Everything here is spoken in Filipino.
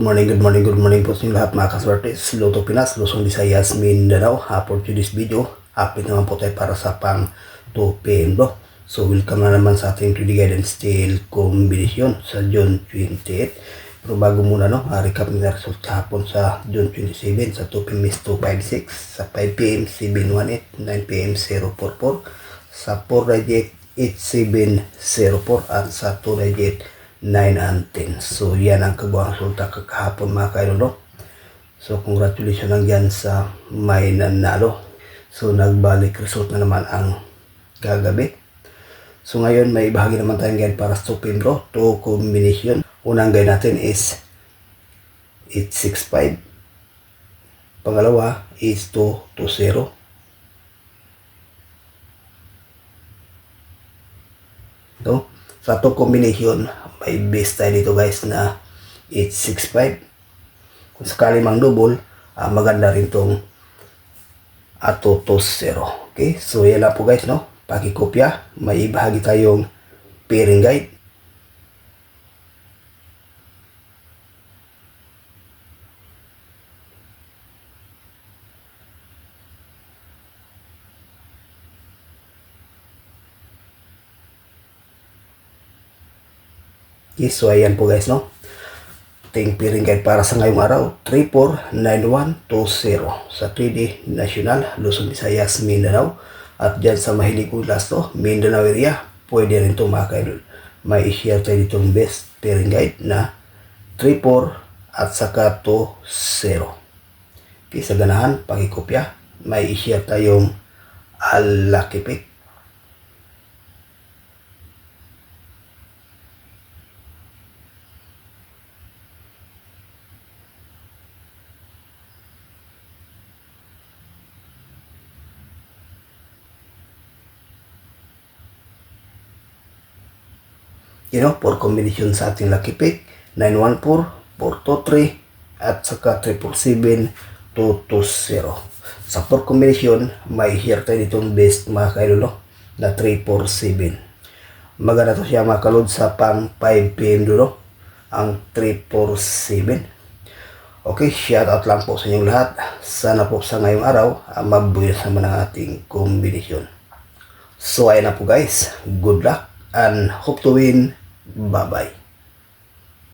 good morning po sa inyo lahat mga kaswertes. Luto Pinas, Luzon, Visayas, Mindanao. For today's video, update naman po tayo para sa pang 2 PM bro. So welcome na naman sa ating 3D guidance style combination sa June 28. Pero bago muna recap nila result hapon sa June 27. Sa 2 PM is 256, sa 5 PM 718, 9 PM 044, sa 4 digit 8704 at sa 2 digit 9 and 10. So yan ang kabuang resulta kakahapon mga kaidol. So congratulations lang yan sa may nanalo. So nagbalik result na naman ang kagabi. So ngayon may bahagi naman tayong guide para sa 2 PM bro. 2 combination. Unang guide natin is 865. Pangalawa is 220. Ito. Sa 2 combination, may base tayo dito guys na 865. Kung sakali mang double, maganda rin itong 220. Okay, so yan lang po guys, pakikopya. May ibahagi tayong pairing guide. Okay, so ayan po guys, ating pairing guide para sa ngayong araw, 349120 sa 3D National, Luzon, Visayas, Mindanao. At dyan sa mahilig kong last Mindanao area, pwede rin ito mga kaidol. May i-share tayo ditong best pairing guide na 34 at saka 20. Okay, sa ganahan, pakikopya, may i-share tayong lucky pick. For combination sa ating lucky pick, 914, 423, at saka 777, 220. Sa 4 combination, may share tayo ditong best mga kaidol na 347. Maganda to siya mga kalod sa pang 5 PM dulo, ang 347. Okay, shout out lang po sa inyong lahat. Sana po sa ngayong araw, mabuyos naman ang ating combination. So ayun na po guys, good luck and hope to win. Bye-bye.